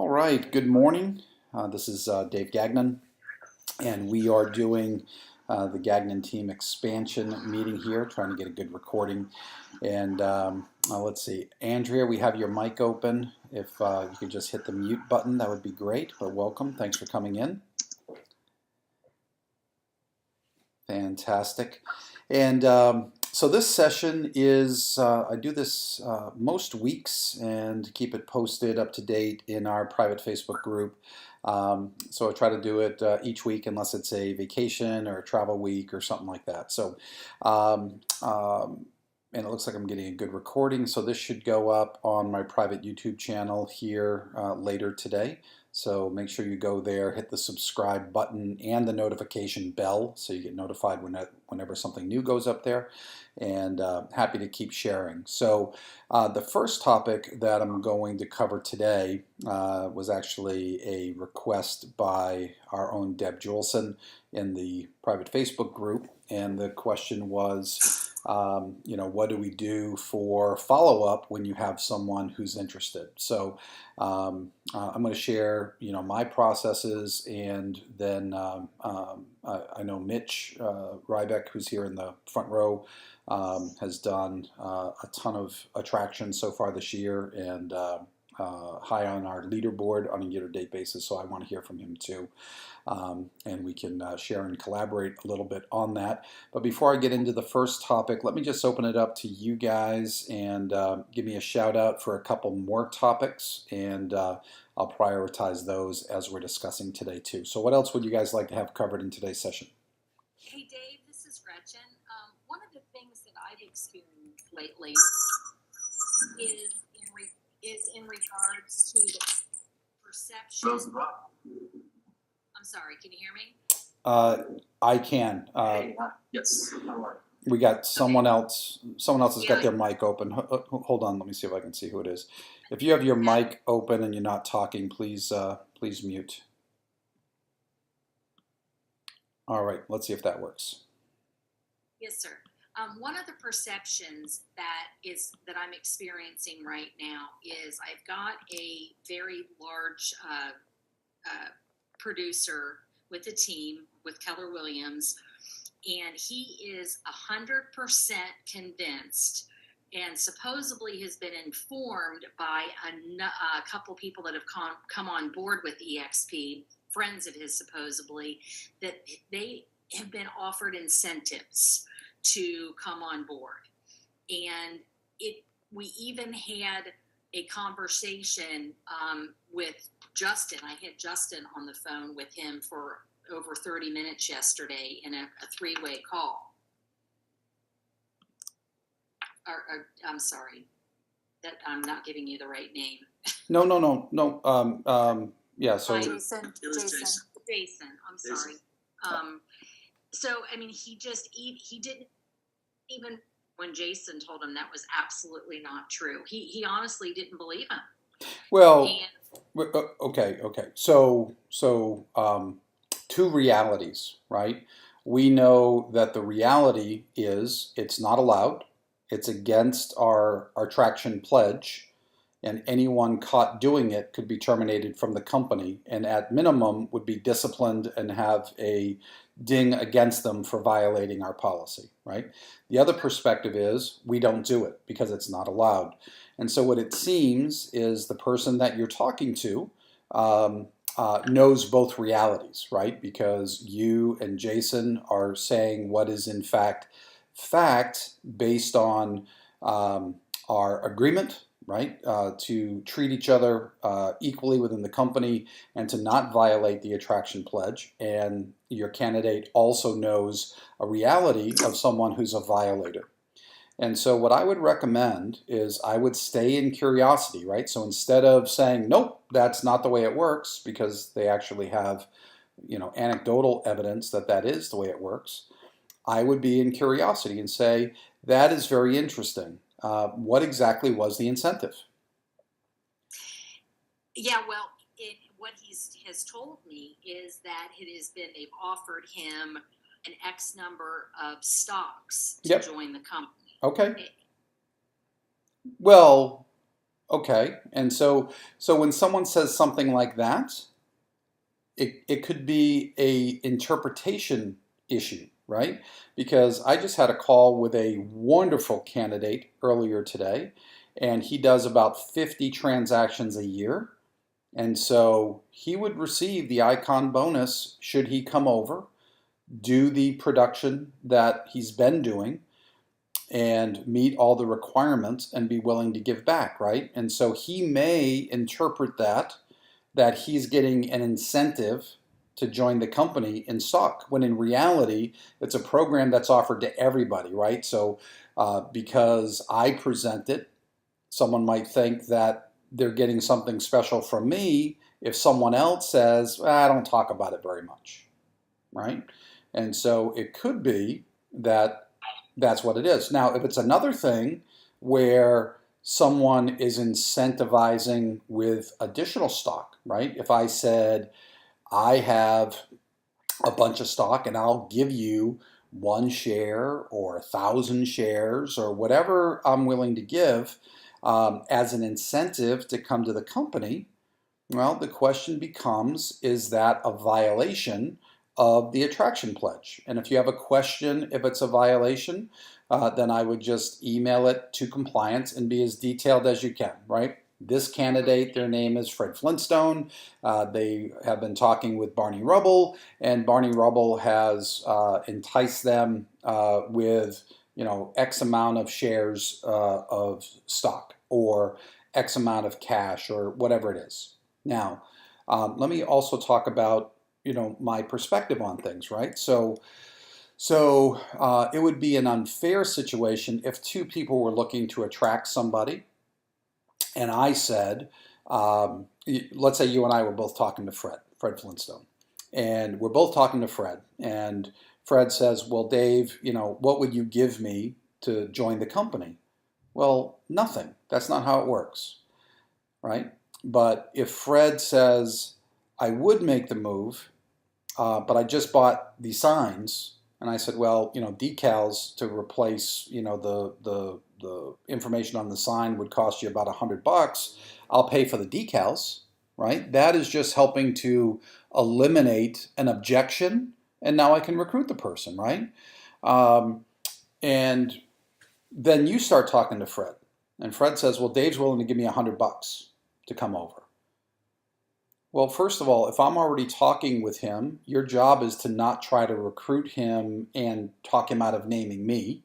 All right, good morning. This is Dave Gagnon, and we are doing the Gagnon team expansion meeting here, trying to get a good recording. And let's see, Andrea, we have your mic open. If you could just hit the mute button, that would be great. But welcome, thanks for coming in. Fantastic. And so this session is, I do this most weeks and keep it posted up to date in our private Facebook group. So I try to do it each week unless it's a vacation or a travel week or something like that. So, and it looks like I'm getting a good recording. So this should go up on my private YouTube channel here later today. So make sure you go there, hit the subscribe button and the notification bell so you get notified whenever something new goes up there. And happy to keep sharing. So the first topic that I'm going to cover today was actually a request by our own Deb Juleson in the private Facebook group. And the question was, what do we do for follow-up when you have someone who's interested? So I'm going to share, my processes, and then I know Mitch Ribak, who's here in the front row, has done a ton of attractions so far this year, and high on our leaderboard on a year-to-date basis. So I want to hear from him too. And we can share and collaborate a little bit on that. But before I get into the first topic, let me just open it up to you guys and give me a shout out for a couple more topics, and I'll prioritize those as we're discussing today too. So what else would you guys like to have covered in today's session? Hey Dave, this is Gretchen. One of the things that I've experienced lately is in regards to the perception. I'm sorry, can you hear me? I can. Yes. We got someone else. Someone else has got their mic open. Hold on, let me see if I can see who it is. If you have your mic open and you're not talking, please mute. All right, let's see if that works. Yes, sir. One of the perceptions that I'm experiencing right now is I've got a very large producer with a team with Keller Williams, and he is 100% convinced and supposedly has been informed by a couple people that have come on board with EXP, friends of his supposedly, that they have been offered incentives to come on board. And we even had a conversation with Justin. I had Justin on the phone with him for over 30 minutes yesterday in a three-way call. I'm sorry, that I'm not giving you the right name. No. Yeah. So Jason. I'm sorry. So I mean, he didn't even when Jason told him that was absolutely not true. He honestly didn't believe him. Well, okay. So two realities, right? We know that the reality is it's not allowed. It's against our traction pledge, and anyone caught doing it could be terminated from the company, and at minimum would be disciplined and have a ding against them for violating our policy, right? The other perspective is we don't do it because it's not allowed. And so what it seems is the person that you're talking to knows both realities, right? Because you and Jason are saying what is in fact based on our agreement, right? To treat each other equally within the company and to not violate the attraction pledge. And your candidate also knows a reality of someone who's a violator. And so what I would recommend is I would stay in curiosity, right? So instead of saying, nope, that's not the way it works, because they actually have, anecdotal evidence that is the way it works, I would be in curiosity and say, that is very interesting. What exactly was the incentive? Yeah, well, what he has told me is that they've offered him an X number of stocks to join the company. Okay. Well, Okay. And so when someone says something like that, it could be a interpretation issue, right? Because I just had a call with a wonderful candidate earlier today, and he does about 50 transactions a year. And so he would receive the icon bonus should he come over, do the production that he's been doing, and meet all the requirements and be willing to give back, right? And so he may interpret that he's getting an incentive to join the company in stock, when in reality, it's a program that's offered to everybody, right? So because I present it, someone might think that they're getting something special from me if someone else says, "Well, I don't talk about it very much," right? And so it could be that that's what it is. Now, if it's another thing where someone is incentivizing with additional stock, right? If I said, I have a bunch of stock and I'll give you 1 share or 1,000 shares or whatever I'm willing to give as an incentive to come to the company, well, the question becomes, is that a violation of the attraction pledge? And if you have a question, if it's a violation, then I would just email it to compliance and be as detailed as you can, right? This candidate, their name is Fred Flintstone. They have been talking with Barney Rubble, and Barney Rubble has enticed them with, X amount of shares of stock or X amount of cash or whatever it is. Now, let me also talk about my perspective on things, right? So it would be an unfair situation if two people were looking to attract somebody, and I said, let's say you and I were both talking to Fred Flintstone, and we're both talking to Fred, and Fred says, "Well, Dave, what would you give me to join the company?" Well, nothing. That's not how it works, right? But if Fred says, I would make the move, but I just bought the signs, and I said, well, decals to replace, the information on the sign would cost you about $100. I'll pay for the decals, right? That is just helping to eliminate an objection, and now I can recruit the person, right? Um, and then you start talking to Fred, and Fred says, well, Dave's willing to give me $100 to come over. Well, first of all, if I'm already talking with him, your job is to not try to recruit him and talk him out of naming me,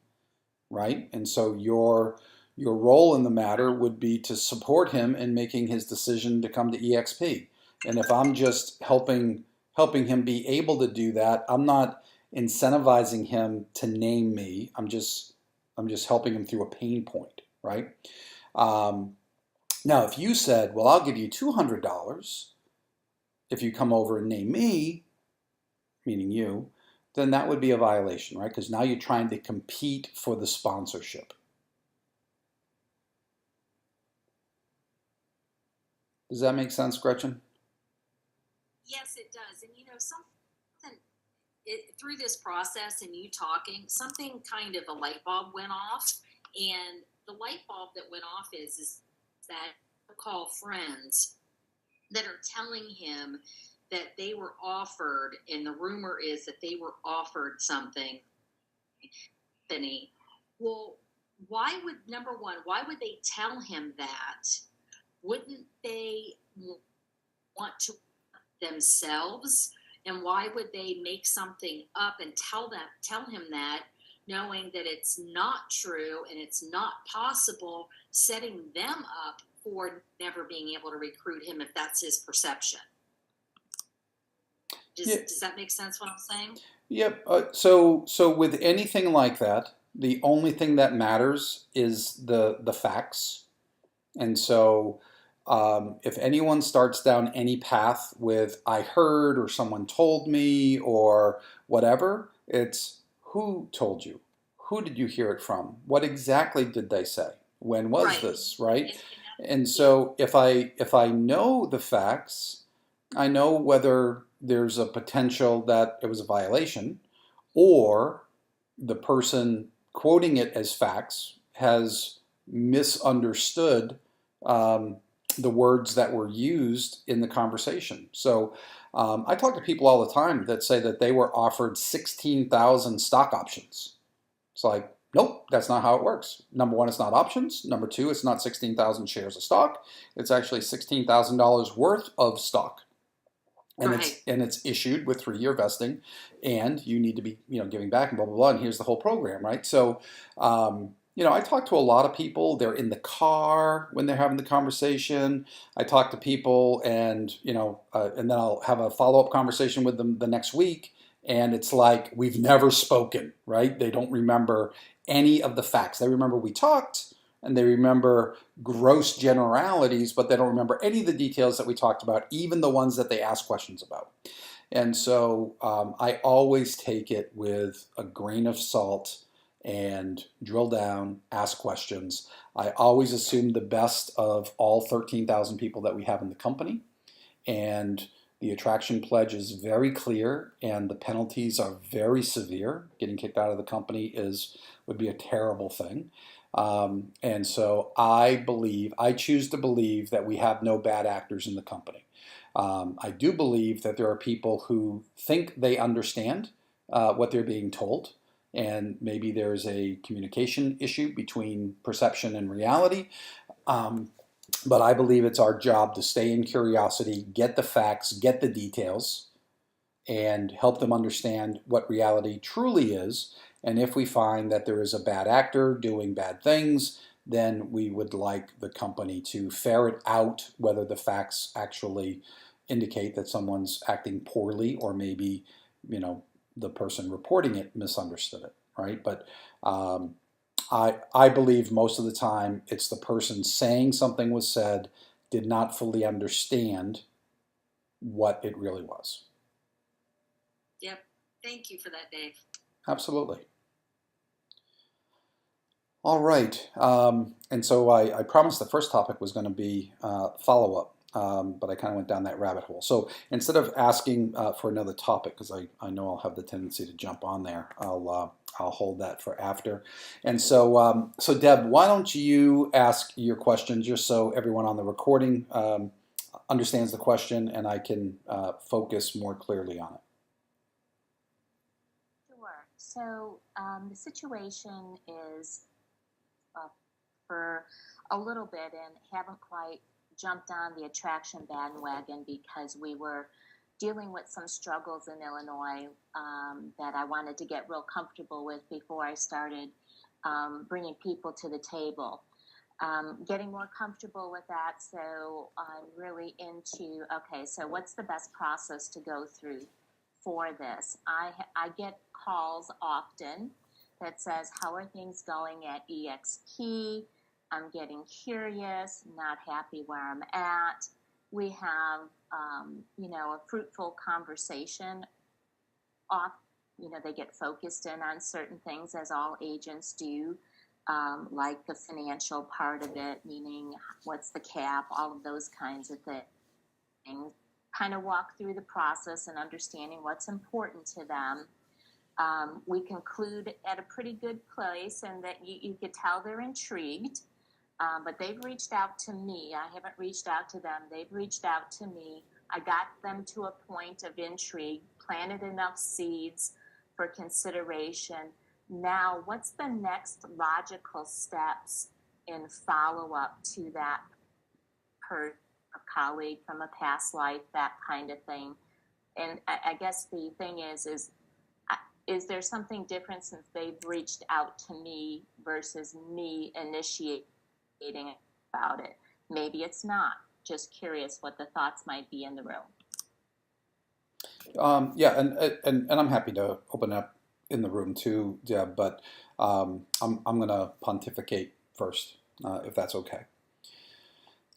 right? And so your role in the matter would be to support him in making his decision to come to EXP. And if I'm just helping him be able to do that, I'm not incentivizing him to name me. I'm just helping him through a pain point, right? Um, Now, if you said, "Well, I'll give you $200 if you come over and name me," meaning you, then that would be a violation, right? Because now you're trying to compete for the sponsorship. Does that make sense, Gretchen? Yes, it does. And something through this process and you talking, something kind of a light bulb went off. And the light bulb that went off is that call friends that are telling him that they were offered, and the rumor is that they were offered something. Benny, well, number one, why would they tell him that? Wouldn't they want to themselves? And why would they make something up and tell him that, knowing that it's not true and it's not possible, setting them up for never being able to recruit him if that's his perception? Yeah, Does that make sense what I'm saying? yep. So with anything like that, the only thing that matters is the facts. And so, if anyone starts down any path with "I heard" or "someone told me" or whatever, it's who told you? Who did you hear it from? What exactly did they say? When was Right. this, right? And, And yeah. so, if I know the facts, I know whether there's a potential that it was a violation, or the person quoting it as facts has misunderstood um, the words that were used in the conversation. So I talk to people all the time that say that they were offered 16,000 stock options. It's like, nope, that's not how it works. Number one, it's not options. Number two, it's not 16,000 shares of stock. It's actually $16,000 worth of stock. And Right. it's issued with 3-year vesting, and you need to be giving back and blah blah blah. And here's the whole program, right? So I talk to a lot of people. They're in the car when they're having the conversation. I talk to people, and then I'll have a follow up conversation with them the next week, and it's like we've never spoken, right? They don't remember any of the facts. They remember we talked, and they remember gross generalities, but they don't remember any of the details that we talked about, even the ones that they ask questions about. And so I always take it with a grain of salt and drill down, ask questions. I always assume the best of all 13,000 people that we have in the company. And the attraction pledge is very clear, and the penalties are very severe. Getting kicked out of the company would be a terrible thing. And so I choose to believe that we have no bad actors in the company. I do believe that there are people who think they understand what they're being told, and maybe there's a communication issue between perception and reality. Um, but I believe it's our job to stay in curiosity, get the facts, get the details, and help them understand what reality truly is. And if we find that there is a bad actor doing bad things, then we would like the company to ferret out whether the facts actually indicate that someone's acting poorly, or maybe, the person reporting it misunderstood it, right? But I believe most of the time it's the person saying something was said did not fully understand what it really was. Yep. Thank you for that, Dave. Absolutely. All right. And so I promised the first topic was going to be follow up, but I kind of went down that rabbit hole. So instead of asking for another topic, because I know I'll have the tendency to jump on there, I'll hold that for after. And so Deb, why don't you ask your question just so everyone on the recording understands the question, and I can focus more clearly on it. Sure. So the situation is for a little bit and haven't quite jumped on the attraction bandwagon because we were dealing with some struggles in Illinois that I wanted to get real comfortable with before I started bringing people to the table. Getting more comfortable with that, so I'm really into, okay, so what's the best process to go through for this? I get calls often that says, how are things going at EXP? I'm getting curious, not happy where I'm at. We have, a fruitful conversation off. They get focused in on certain things, as all agents do, like the financial part of it, meaning what's the cap, all of those kinds of things. Kind of walk through the process and understanding what's important to them. We conclude at a pretty good place, and that you could tell they're intrigued. But they've reached out to me. I haven't reached out to them. They've reached out to me. I got them to a point of intrigue, planted enough seeds for consideration. Now, what's the next logical steps in follow-up to that person, a colleague from a past life, that kind of thing? And I guess the thing is there something different since they've reached out to me versus me initiating about it? Maybe it's not. Just curious what the thoughts might be in the room. Yeah, and I'm happy to open up in the room too, Deb. But I'm going to pontificate first, if that's okay.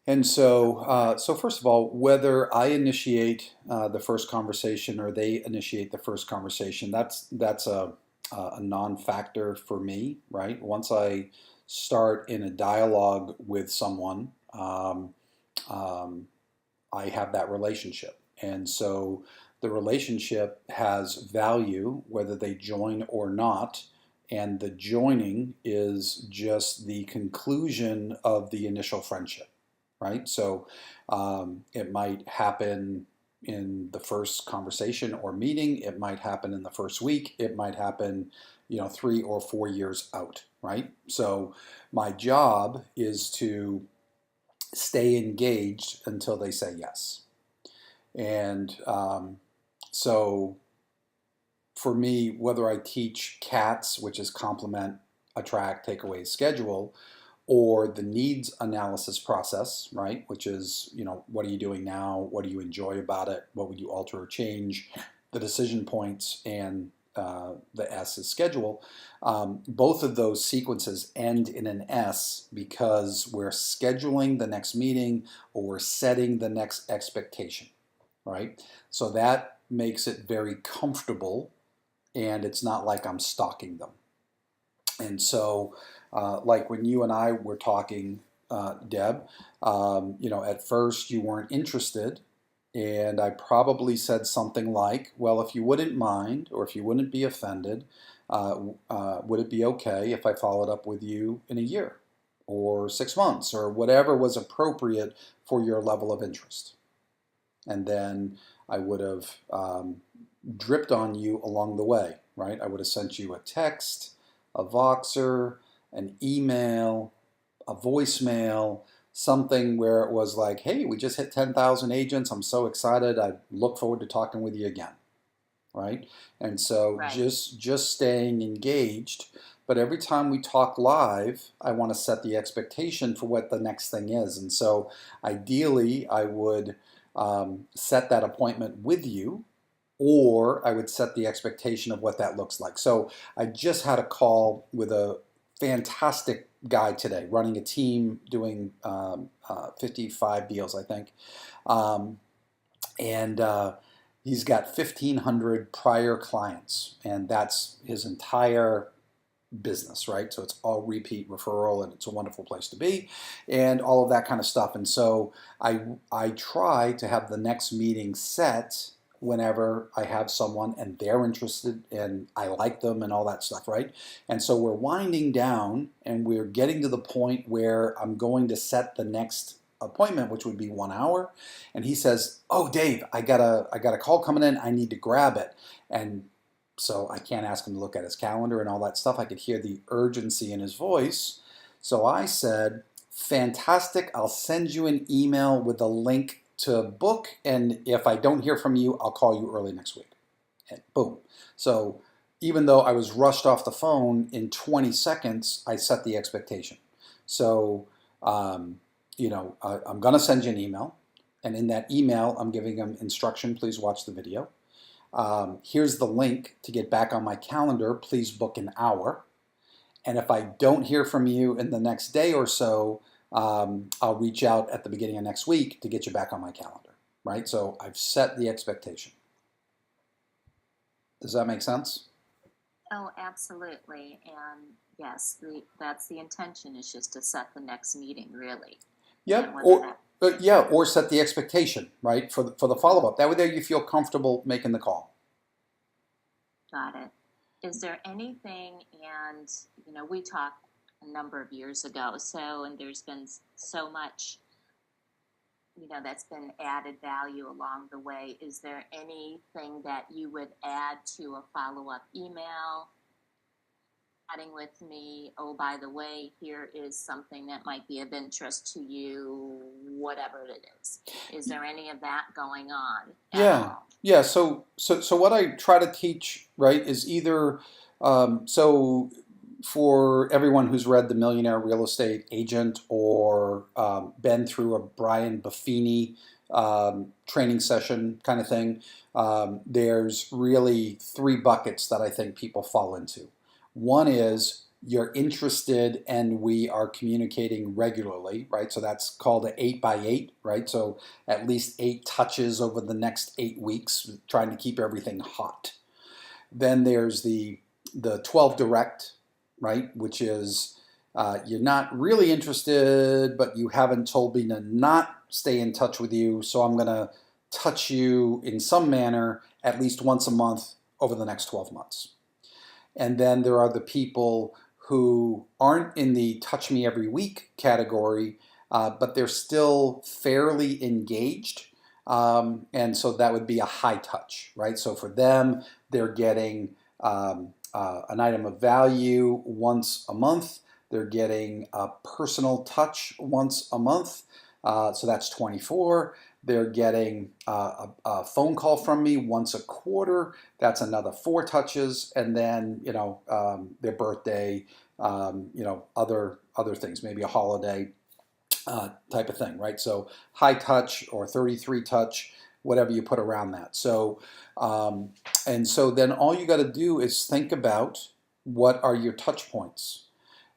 And so first of all, whether I initiate the first conversation or they initiate the first conversation, that's a non-factor for me, right? Once I start in a dialogue with someone, I have that relationship. And so the relationship has value whether they join or not. And the joining is just the conclusion of the initial friendship. right? So it might happen in the first conversation or meeting. It might happen in the first week. It might happen, 3 or 4 years out, right? So my job is to stay engaged until they say yes. And so for me, whether I teach CATS, which is complement, attract, take away, schedule, or the needs analysis process, right? Which is, what are you doing now? What do you enjoy about it? What would you alter or change? The decision points, and the S is schedule. Both of those sequences end in an S because we're scheduling the next meeting or we're setting the next expectation, right? So that makes it very comfortable, and it's not like I'm stalking them. And so, like when you and I were talking, Deb, at first you weren't interested, and I probably said something like, well, if you wouldn't mind, or if you wouldn't be offended, would it be okay if I followed up with you in a year or 6 months or whatever was appropriate for your level of interest? And then I would have dripped on you along the way, right? I would have sent you a text, a Voxer, an email, a voicemail, something where it was like, hey, we just hit 10,000 agents. I'm so excited. I look forward to talking with you again, right? And so Right. just staying engaged. But every time we talk live, I want to set the expectation for what the next thing is. And so ideally, I would set that appointment with you, or I would set the expectation of what that looks like. So I just had a call with a fantastic guy today, running a team, doing 55 deals, I think. Um, and he's got 1,500 prior clients, and that's his entire business, right? So it's all repeat referral, and it's a wonderful place to be, and all of that kind of stuff. And so I try to have the next meeting set whenever I have someone and they're interested and I like them and all that stuff, right? And so we're winding down and we're getting to the point where I'm going to set the next appointment, which would be 1 hour. And he says, "Oh, Dave, I got a call coming in. I need to grab it." And so I can't ask him to look at his calendar and all that stuff. I could hear the urgency in his voice. So I said, "Fantastic. I'll send you an email with a link to book. And if I don't hear from you, I'll call you early next week." And boom. So even though I was rushed off the phone, in 20 seconds, I set the expectation. So, I'm going to send you an email. And in that email, I'm giving them instruction. Please watch the video. Here's the link to get back on my calendar. Please book an hour. And if I don't hear from you in the next day or so, I'll reach out at the beginning of next week to get you back on my calendar, right? So I've set the expectation. Does that make sense? Oh, absolutely. And yes, that's the intention, is just to set the next meeting, really. Yep. And whether that, Or set the expectation, right, for the follow up. That way, there you feel comfortable making the call. got it. Is there anything, and we talked a number of years ago, and there's been so much, that's been added value along the way. Is there anything that you would add to a follow up email? Chatting with me, oh, by the way, here is something that might be of interest to you, whatever it is. Is there any of that going on at Yeah, all? yeah. So what I try to teach, right, is either so for everyone who's read The Millionaire Real Estate Agent, or been through a Brian Buffini training session kind of thing, there's really three buckets that I think people fall into. One is you're interested and we are communicating regularly, right? So that's called an 8x8, right? So at least 8 touches over the next 8 weeks, trying to keep everything hot. Then there's the 12 direct, right? Which is you're not really interested, but you haven't told me to not stay in touch with you. So I'm going to touch you in some manner at least once a month over the next 12 months. And then there are the people who aren't in the touch me every week category, but they're still fairly engaged. And so that would be a high touch, right? So for them, they're getting an item of value once a month. They're getting a personal touch once a month. So that's 24. They're getting a phone call from me once a quarter. That's another 4 touches. And then, their birthday, other things, maybe a holiday type of thing, right? So high touch or 33 touch, whatever you put around that. So, and so then all you got to do is think about what are your touch points.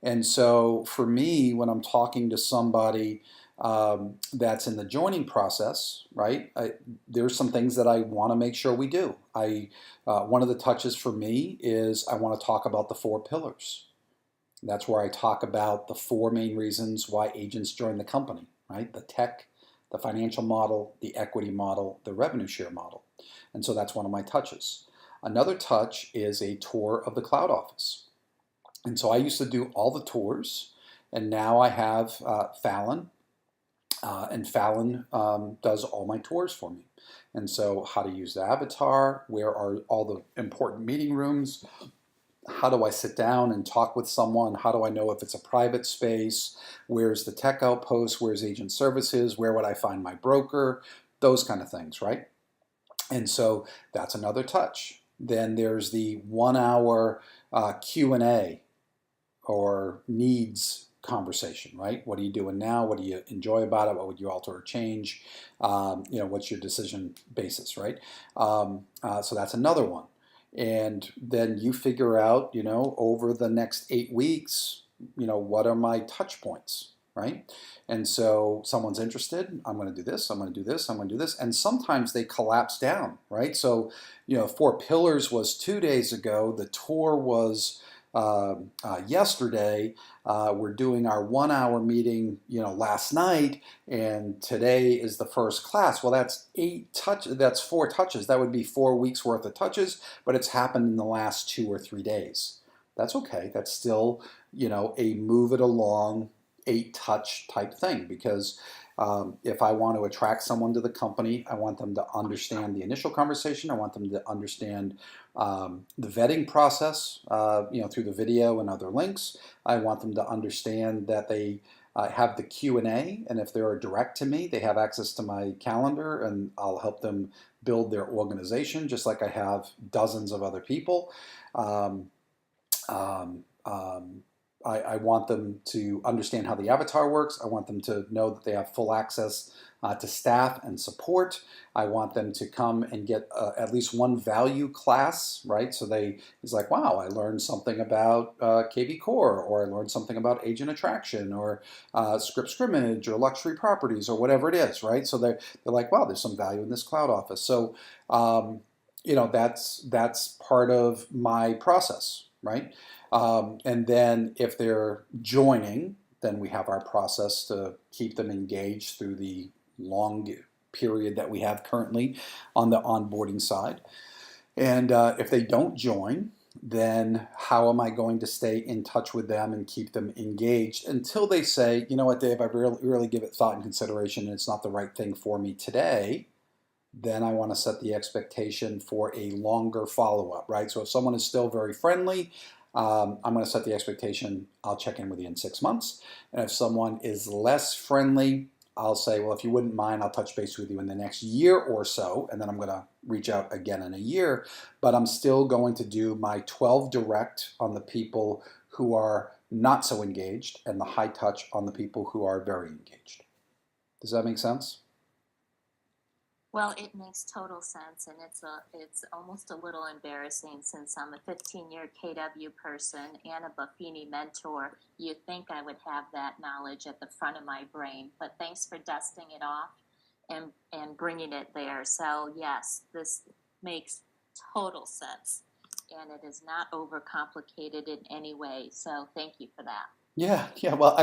And so for me, when I'm talking to somebody that's in the joining process, right, there's some things that I want to make sure we do. One of the touches for me is I want to talk about the 4 pillars. That's where I talk about the 4 main reasons why agents join the company, right? The tech, the financial model, the equity model, the revenue share model. And so that's one of my touches. Another touch is a tour of the cloud office. And so I used to do all the tours, and now I have Fallon, and Fallon does all my tours for me. And so how to use the avatar, where are all the important meeting rooms, how do I sit down and talk with someone? How do I know if it's a private space? Where's the tech outpost? Where's agent services? Where would I find my broker? Those kind of things, right? And so that's another touch. Then there's the 1-hour Q&A or needs conversation, right? What are you doing now? What do you enjoy about it? What would you alter or change? What's your decision basis, right? So that's another one. And then you figure out, over the next 8 weeks, what are my touch points, right? And so someone's interested, I'm going to do this, I'm going to do this, I'm going to do this. And sometimes they collapse down, right? So, 4 pillars was 2 days ago. The tour was yesterday. We're doing our 1-hour meeting, last night, and today is the first class. Well, that's 4 touches. That would be 4 weeks worth of touches, but it's happened in the last 2 or 3 days. That's okay. That's still, a move it along 8 touch type thing, because if I want to attract someone to the company, I want them to understand the initial conversation. I want them to understand the vetting process, through the video and other links. I want them to understand that they have the Q&A, and if they're direct to me, they have access to my calendar, and I'll help them build their organization, just like I have dozens of other people. I want them to understand how the avatar works. I want them to know that they have full access to staff and support. I want them to come and get at least one value class, right? So it's like, wow, I learned something about KV Core, or I learned something about agent attraction, or script scrimmage, or luxury properties, or whatever it is, right? So they're like, wow, there's some value in this cloud office. So that's part of my process, right? And then if they're joining, then we have our process to keep them engaged through the long period that we have currently on the onboarding side. And if they don't join, then how am I going to stay in touch with them and keep them engaged until they say, you know what, Dave, I really give it thought and consideration, and it's not the right thing for me today. Then I want to set the expectation for a longer follow-up, right? So if someone is still very friendly, I'm going to set the expectation, I'll check in with you in 6 months. And if someone is less friendly, I'll say, well, if you wouldn't mind, I'll touch base with you in the next year or so, and then I'm going to reach out again in a year. But I'm still going to do my 12 direct on the people who are not so engaged, and the high touch on the people who are very engaged. Does that make sense? Well, it makes total sense, and it's almost a little embarrassing since I'm a 15-year KW person and a Buffini mentor. You'd think I would have that knowledge at the front of my brain, but thanks for dusting it off and bringing it there. So yes, this makes total sense, and it is not overcomplicated in any way. So thank you for that. Yeah. Well,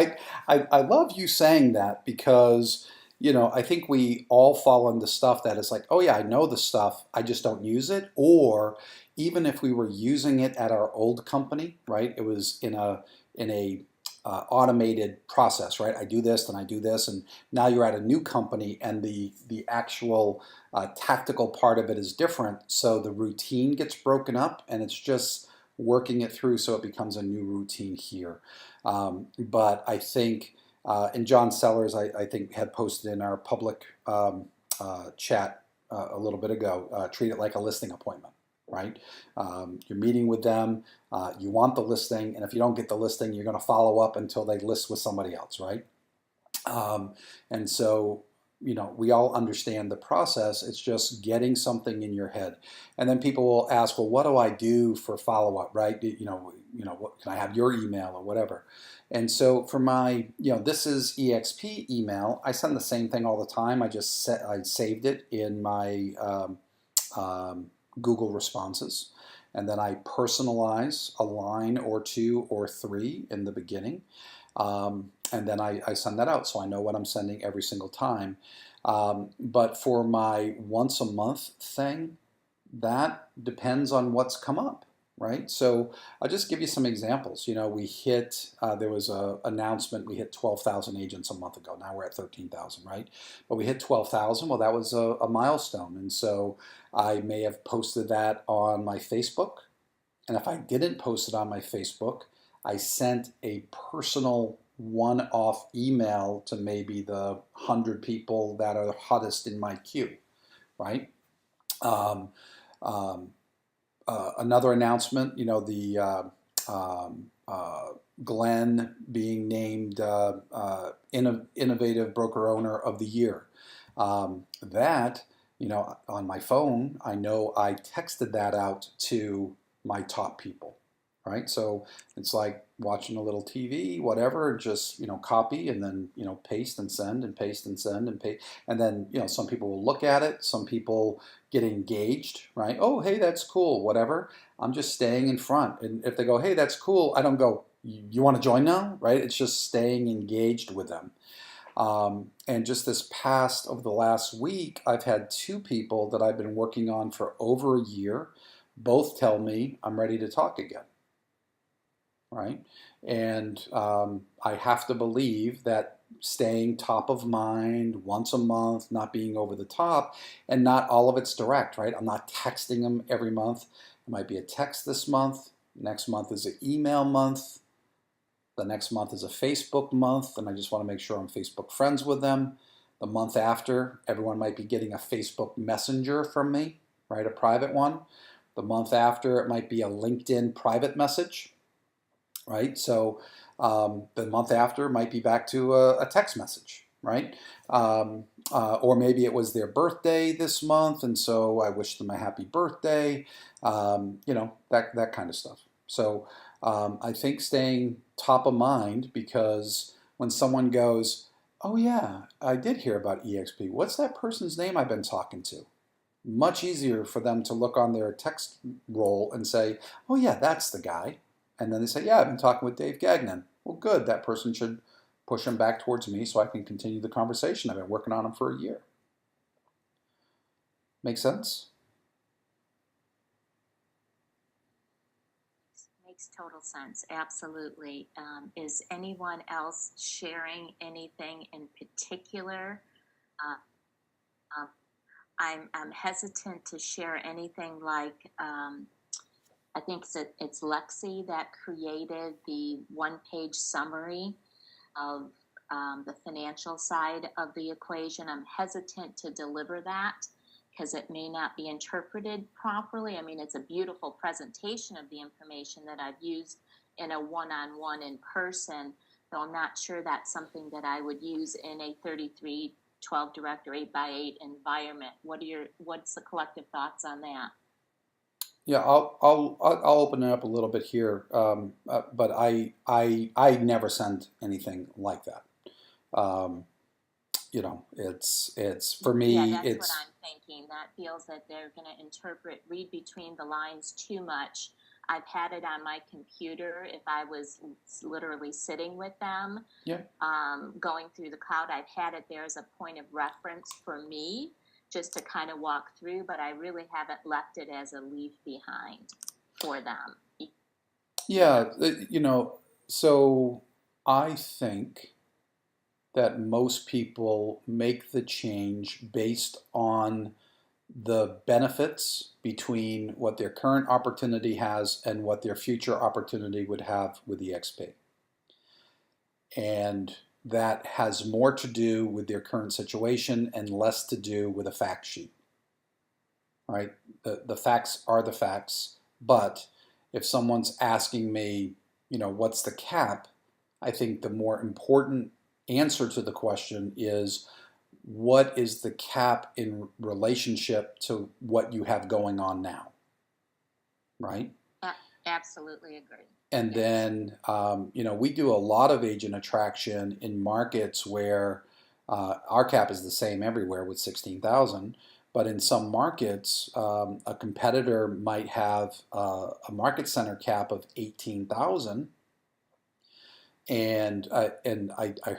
I love you saying that, because I think we all fall into stuff that is like, oh yeah, I know the stuff, I just don't use it. Or even if we were using it at our old company, right? It was in a automated process, right? I do this, then I do this, and now you're at a new company, and the actual tactical part of it is different. So the routine gets broken up, and it's just working it through so it becomes a new routine here. But I think, and John Sellers, I think, had posted in our public chat a little bit ago, treat it like a listing appointment, right? You're meeting with them, you want the listing, and if you don't get the listing, you're going to follow up until they list with somebody else, right? And so, we all understand the process. It's just getting something in your head, and then people will ask, well, what do I do for follow up, right? What can I have your email or whatever? And so for my, this is EXP email. I send the same thing all the time. I saved it in my Google responses, and then I personalize a line or two or three in the beginning. And then I send that out so I know what I'm sending every single time. But for my once a month thing, that depends on what's come up, right? So I'll just give you some examples. There was an announcement, we hit 12,000 agents a month ago. Now we're at 13,000, right? But we hit 12,000. Well, that was a milestone. And so I may have posted that on my Facebook. And if I didn't post it on my Facebook, I sent a personal one-off email to maybe the 100 people that are the hottest in my queue, right? Um, um, Another announcement, Glenn being named Innovative Broker Owner of the Year. That, on my phone, I know I texted that out to my top people, right? So it's like watching a little TV, whatever, just, copy and then, paste and send and paste and send and paste. And then, some people will look at it. Some people get engaged, right? Oh, hey, that's cool, whatever. I'm just staying in front. And if they go, hey, that's cool, I don't go, you want to join now, right? It's just staying engaged with them. And just over the last week, I've had two people that I've been working on for over a year, both tell me I'm ready to talk again, right? And I have to believe that staying top of mind once a month, not being over the top, and not all of it's direct, right? I'm not texting them every month. It might be a text this month. Next month is an email month. The next month is a Facebook month, and I just want to make sure I'm Facebook friends with them. The month after, everyone might be getting a Facebook Messenger from me, right? A private one. The month after, it might be a LinkedIn private message, right? So the month after might be back to a text message, right? Or maybe it was their birthday this month, and so I wish them a happy birthday, that kind of stuff. So I think staying top of mind, because when someone goes, oh yeah, I did hear about EXP. What's that person's name I've been talking to? Much easier for them to look on their text roll and say, oh yeah, that's the guy. And then they say, yeah, I've been talking with Dave Gagnon. Well, good. That person should push him back towards me so I can continue the conversation. I've been working on him for a year. Make sense? Makes total sense. Absolutely. Is anyone else sharing anything in particular? Uh, um, I'm hesitant to share anything like, I think it's Lexi that created the one-page summary of the financial side of the equation. I'm hesitant to deliver that because it may not be interpreted properly. I mean, it's a beautiful presentation of the information that I've used in a one-on-one in person, though I'm not sure that's something that I would use in a 3312 direct or 8x8 environment. What's the collective thoughts on that? Yeah, I'll open it up a little bit here, but I never send anything like that. Um, it's for Yeah, me, that's what it's I'm thinking. That feels that they're going to read between the lines too much. I've had it on my computer if I was literally sitting with them, yeah. going through the cloud. I've had it there as a point of reference for me just to kind of walk through, but I really haven't left it as a leave behind for them. Yeah, so. I think that most people make the change based on the benefits between what their current opportunity has and what their future opportunity would have with EXP. And that has more to do with their current situation and less to do with a fact sheet, right? The facts are the facts, but if someone's asking me, what's the cap? I think the more important answer to the question is, what is the cap in relationship to what you have going on now, right? Absolutely agree. And Yes. then, we do a lot of agent attraction in markets where our cap is the same everywhere with 16,000. But in some markets, a competitor might have a market center cap of 18,000. And I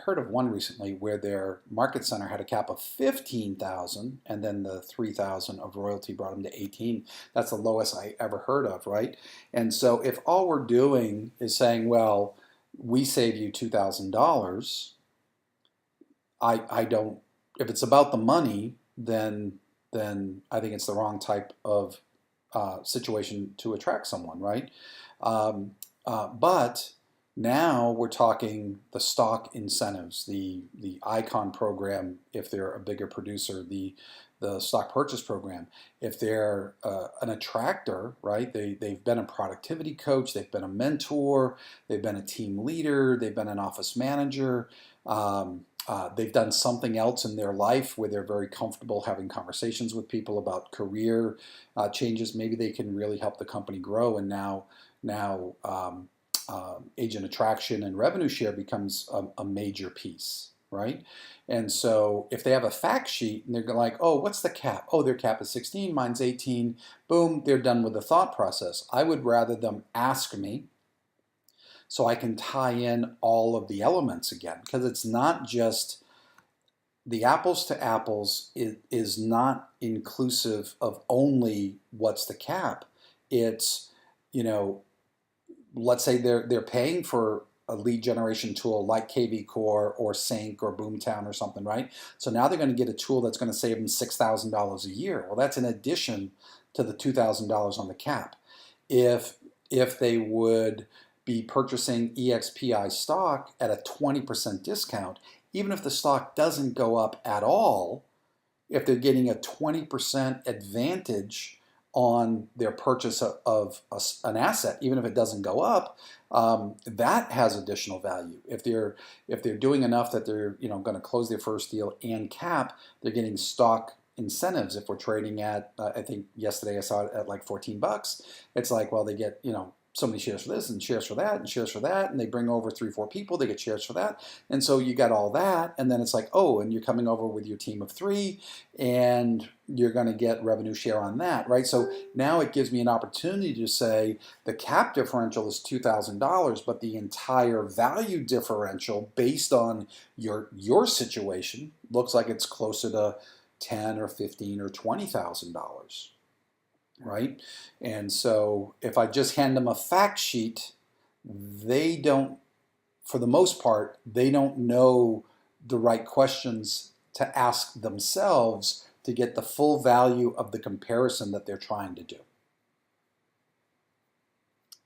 heard of one recently where their market center had a cap of 15,000, and then the 3,000 of royalty brought them to 18. That's the lowest I ever heard of, right? And so if all we're doing is saying, well, we save you $2,000, I don't. If it's about the money, then I think it's the wrong type of situation to attract someone, right? But now we're talking the stock incentives, the Icon program if they're a bigger producer, the stock purchase program. If they're an attractor, right? They've been a productivity coach, they've been a mentor, they've been a team leader, they've been an office manager. They've done something else in their life where they're very comfortable having conversations with people about career changes. Maybe they can really help the company grow. And now agent attraction and revenue share becomes a major piece, right? And so if they have a fact sheet and they're like, oh, what's the cap? Oh, their cap is 16, mine's 18. Boom, they're done with the thought process. I would rather them ask me so I can tie in all of the elements again, because it's not just the apples to apples is not inclusive of only what's the cap. It's, let's say they're paying for a lead generation tool like KV Core or Sync or Boomtown or something, right? So now they're going to get a tool that's going to save them $6,000 a year. Well, that's in addition to the $2,000 on the cap. If they would be purchasing EXPI stock at a 20% discount, even if the stock doesn't go up at all, if they're getting a 20% advantage on their purchase of an asset, even if it doesn't go up, that has additional value. If they're doing enough that they're going to close their first deal and cap, they're getting stock incentives. If we're trading at, I think yesterday I saw it at like $14. It's like, well, they get so many shares for this and shares for that and shares for that, and they bring over 3-4 people, they get shares for that, and so you got all that, and then it's like, oh, and you're coming over with your team of 3, and you're going to get revenue share on that, right? So now it gives me an opportunity to say the cap differential is $2,000, but the entire value differential based on your situation looks like it's closer to $10 or $15 or $20,000. Right? And so if I just hand them a fact sheet, they don't, for the most part, they don't know the right questions to ask themselves to get the full value of the comparison that they're trying to do.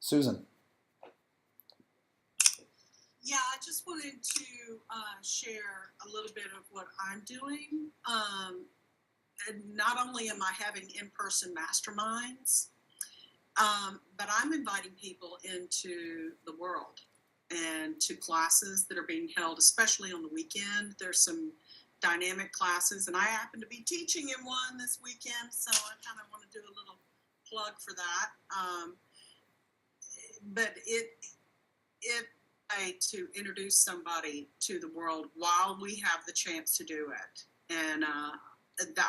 Susan. Yeah, I just wanted to share a little bit of what I'm doing. And not only am I having in-person masterminds, but I'm inviting people into the world and to classes that are being held, especially on the weekend. There's some dynamic classes, and I happen to be teaching in one this weekend, so I kind of want to do a little plug for that. But to introduce somebody to the world while we have the chance to do it. And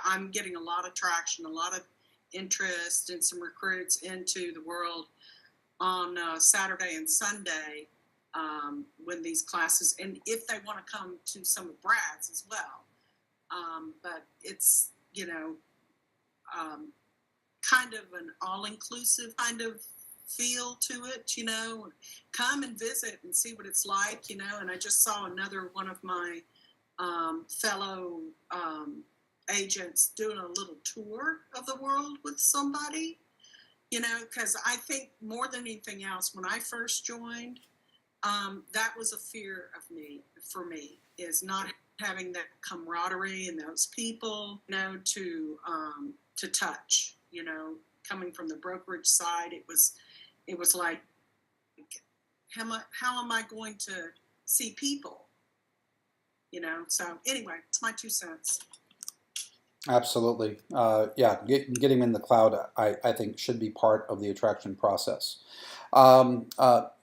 I'm getting a lot of traction, a lot of interest, and some recruits into the world on Saturday and Sunday when these classes, and if they want to come to some of Brad's as well. But it's, kind of an all-inclusive kind of feel to it, you know. Come and visit and see what it's like, you know. And I just saw another one of my fellow agents doing a little tour of the world with somebody, you know, because I think more than anything else, when I first joined, that was a fear of me, for me, is not having that camaraderie and those people, you know, to touch, you know. Coming from the brokerage side, it was like, how am I going to see people, you know? So anyway, it's my 2 cents. Absolutely. Yeah, getting in the cloud, I think, should be part of the attraction process.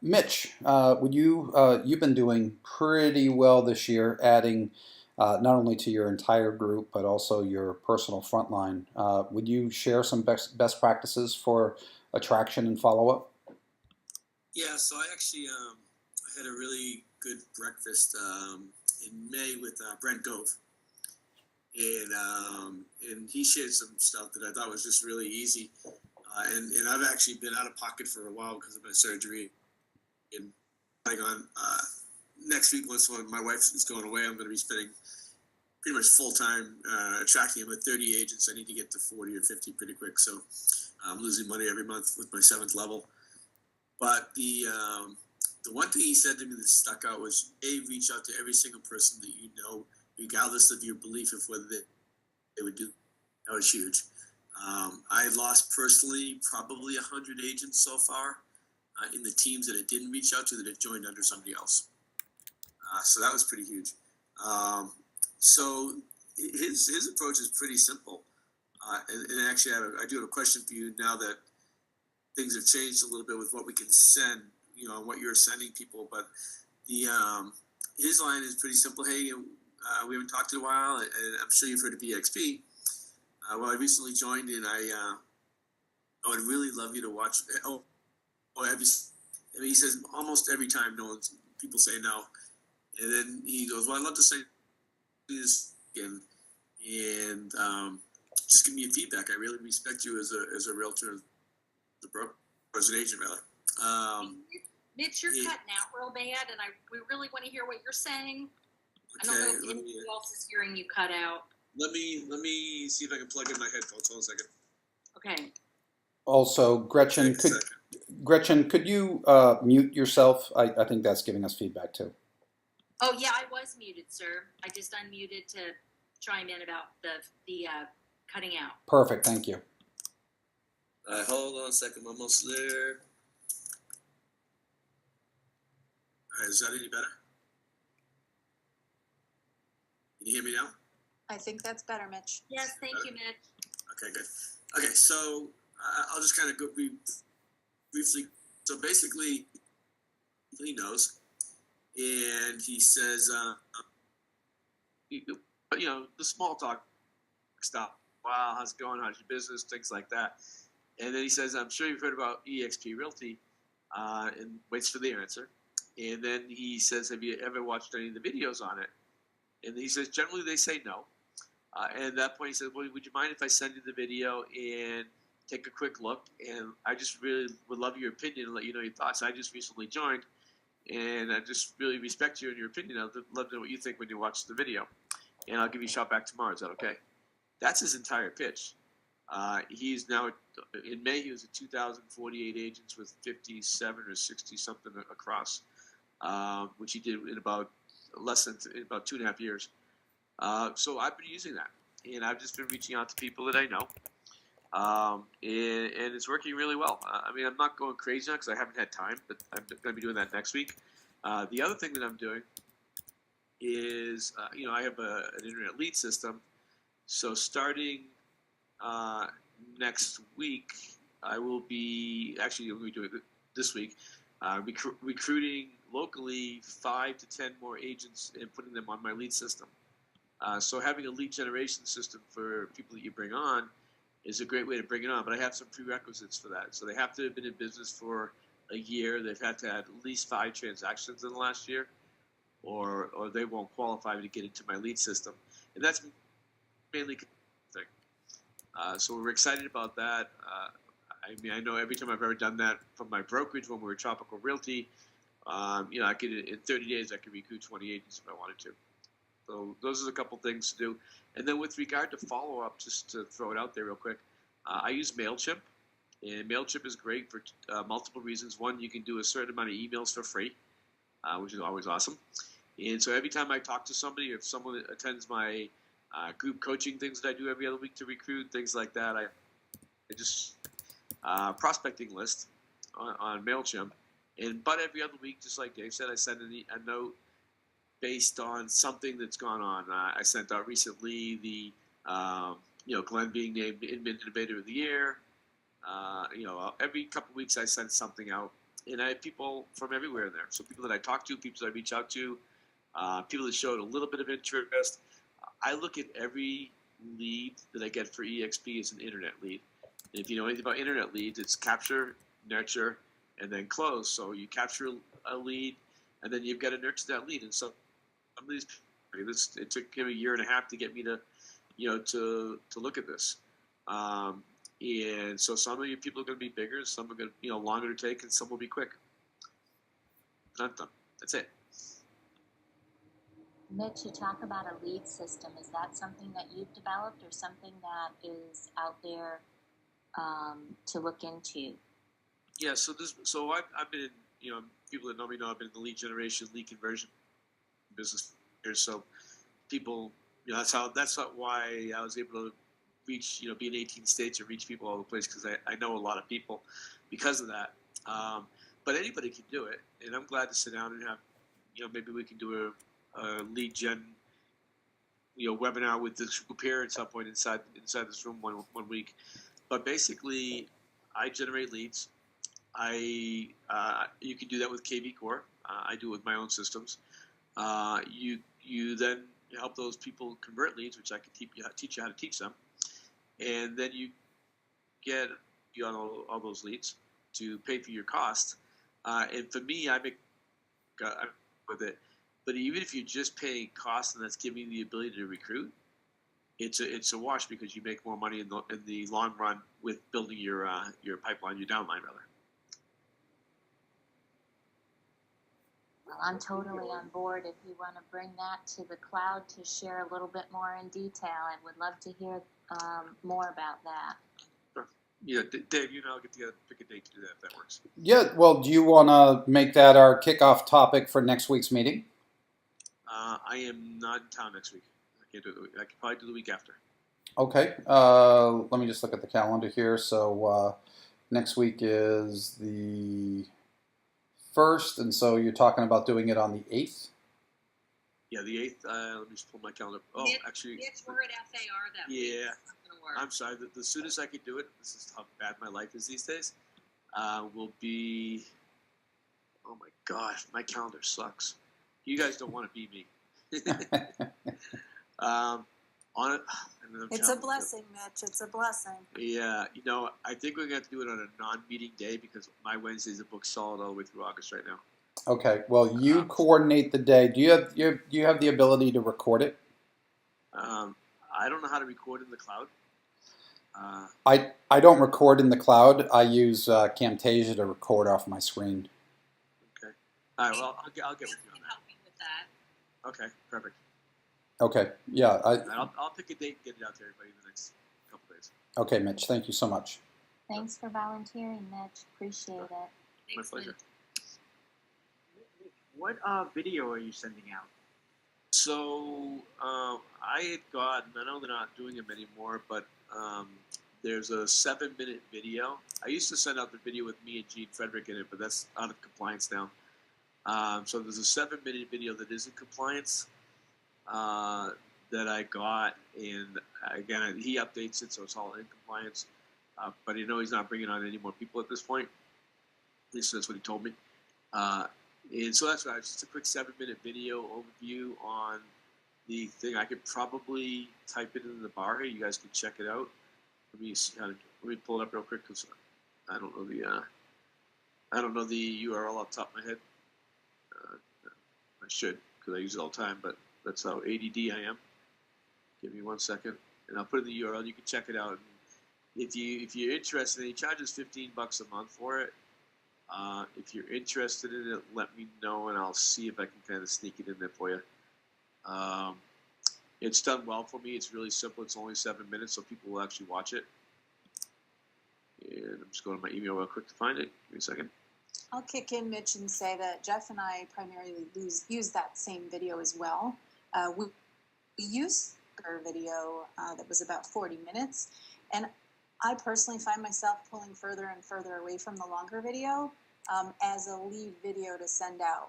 Mitch, would you've been doing pretty well this year, adding not only to your entire group, but also your personal frontline. Would you share some best practices for attraction and follow-up? Yeah, so I actually I had a really good breakfast in May with Brent Gove, and he shared some stuff that I thought was just really easy. And I've actually been out of pocket for a while because of my surgery. And planning on next week, once my wife is going away, I'm going to be spending pretty much full time attracting. I'm at 30 agents. I need to get to 40 or 50 pretty quick. So I'm losing money every month with my 7th level. But the one thing he said to me that stuck out was, reach out to every single person that you know, regardless of your belief of whether they would do. That was huge. I had lost personally probably 100 agents so far in the teams that I didn't reach out to that had joined under somebody else. So that was pretty huge. So his approach is pretty simple. And actually, I do have a question for you now that things have changed a little bit with what we can send, you know, what you're sending people. But his line is pretty simple. Hey, we haven't talked in a while, and I'm sure you've heard of EXP. Well, I recently joined, and I would really love you to watch. Have you? I mean, he says almost every time, people say no, and then he goes, "Well, I'd love to say this again, and just give me your feedback. I really respect you as a realtor, the broker, as an agent, rather." Mitch, you're cutting out real bad, and we really want to hear what you're saying. Okay, I don't know if anybody else is hearing you cut out. Let me see if I can plug in my headphones. Hold on a second. Okay. Also, Gretchen, could you mute yourself? I think that's giving us feedback too. Oh yeah, I was muted, sir. I just unmuted to chime in about the cutting out. Perfect, thank you. Hold on a second, I'm almost there. All right, is that any better? Can you hear me now? I think that's better, Mitch. Yes, thank you, Mitch. Okay, good. Okay, so I'll just kind of go briefly. So basically, he knows, and he says, you know, the small talk stuff. Wow, how's it going? How's your business? Things like that. And then he says, I'm sure you've heard about EXP Realty, and waits for the answer. And then he says, have you ever watched any of the videos on it? And he says, generally they say no. And at that point he said, well, would you mind if I send you the video and take a quick look? And I just really would love your opinion and let you know your thoughts. I just recently joined, and I just really respect you and your opinion. I'd love to know what you think when you watch the video. And I'll give you a shout back tomorrow. Is that okay? That's his entire pitch. He's now, in May, he was at 2,048 agents with 57 or 60 something across, which he did in about about 2.5 years. So I've been using that, and I've just been reaching out to people that I know, and it's working really well. I mean, I'm not going crazy because I haven't had time, but I'm going to be doing that next week. The other thing that I'm doing is, you know, I have an internet lead system, so starting next week, I will be doing it this week, recruiting locally 5 to 10 more agents and putting them on my lead system. So having a lead generation system for people that you bring on is a great way to bring it on, but I have some prerequisites for that. So they have to have been in business for a year. They've had to have at least 5 transactions in the last year, or they won't qualify to get into my lead system. And that's mainly the thing. So we're excited about that. I mean, I know every time I've ever done that from my brokerage when we were Tropical Realty, I could in 30 days I could recruit 20 agents if I wanted to. So those are a couple things to do. And then with regard to follow up, just to throw it out there real quick, I use Mailchimp, and Mailchimp is great for multiple reasons. One, you can do a certain amount of emails for free, which is always awesome. And so every time I talk to somebody, if someone attends my group coaching things that I do every other week to recruit, things like that, I just prospecting list on Mailchimp, but every other week, just like Dave said, I send a note based on something that's gone on. I sent out recently the Glenn being named Innovator of the Year. Every couple of weeks I send something out, and I have people from everywhere in there. So people that I talk to, people that I reach out to, people that showed a little bit of interest. I look at every lead that I get for EXP as an internet lead. And if you know anything about internet leads, it's capture, nurture, and then close. So you capture a lead, and then you've got to nurture that lead. And so some of these, it took him a year and a half to get me to look at this. And so some of you people are going to be bigger, some are going to longer to take, and some will be quick. Not done. That's it. Mitch, you talk about a lead system. Is that something that you've developed or something that is out there to look into? Yeah, so I've been in, people that know me know I've been in the lead generation, lead conversion business here. So people, that's why I was able to reach, be in 18 states and reach people all over the place, because I know a lot of people because of that. But anybody can do it, and I'm glad to sit down and have, maybe we can do a lead gen, webinar with this group here at some point inside this room one week. But basically, I generate leads. You can do that with KV Core. I do it with my own systems. You then help those people convert leads, which I can teach you how to teach them, and then you get all those leads to pay for your cost. And for me, I make with it. But even if you're just paying costs and that's giving you the ability to recruit, it's a wash, because you make more money in the long run with building your pipeline, your downline rather. Well, I'm totally on board. If you want to bring that to the cloud to share a little bit more in detail, I would love to hear more about that. Sure. Yeah, Dave, I'll get together, pick a date to do that if that works. Yeah, well, do you want to make that our kickoff topic for next week's meeting? I am not in town next week. I can't do it. I can probably do the week after. Okay, let me just look at the calendar here. So next week is the 1st, and so you're talking about doing it on the 8th? Yeah, the 8th. Let me just pull my calendar. Oh, Mitch, actually. Mitch, we're at FAR that week. Yeah. It's not gonna work. I'm sorry. The soonest I could do it, this is how bad my life is these days, will be, oh my gosh, my calendar sucks. You guys don't want to be me. On it. It's a blessing, Mitch. It's a blessing. Yeah, I think we're going to have to do it on a non-meeting day, because my Wednesdays are booked solid all the way through August right now. Okay, well, you coordinate the day. Do you have the ability to record it? I don't know how to record in the cloud. I don't record in the cloud. I use Camtasia to record off my screen. Okay. All right. Well, I'll get with you on Can help you with that. that. Okay. Perfect. Okay. Yeah. I'll pick a date and get it out to everybody in the next couple days. Okay, Mitch. Thank you so much. Thanks for volunteering, Mitch. Appreciate it. My Thanks, pleasure. Mitch. What video are you sending out? So I had gotten, I know they're not doing them anymore, but there's a 7-minute video. I used to send out the video with me and Gene Frederick in it, but that's out of compliance now. So there's a 7-minute video that is in compliance that I got, and again, he updates it, so it's all in compliance. But he's not bringing on any more people at this point. At least that's what he told me. And so that's right. It's just a quick 7-minute video overview on the thing. I could probably type it in the bar here. You guys can check it out. Let me pull it up real quick, because I don't know the URL off the top of my head. I should, because I use it all the time, but that's how ADD I am. Give me 1 second, and I'll put in the URL. You can check it out. if you're interested, he charges $15 a month for it. If you're interested in it, let me know, and I'll see if I can kind of sneak it in there for you. It's done well for me. It's really simple. It's only 7 minutes, so people will actually watch it. And I'm just going to my email real quick to find it. Give me a second. I'll kick in, Mitch, and say that Jeff and I primarily use that same video as well. We used our video that was about 40 minutes, and I personally find myself pulling further and further away from the longer video as a lead video to send out.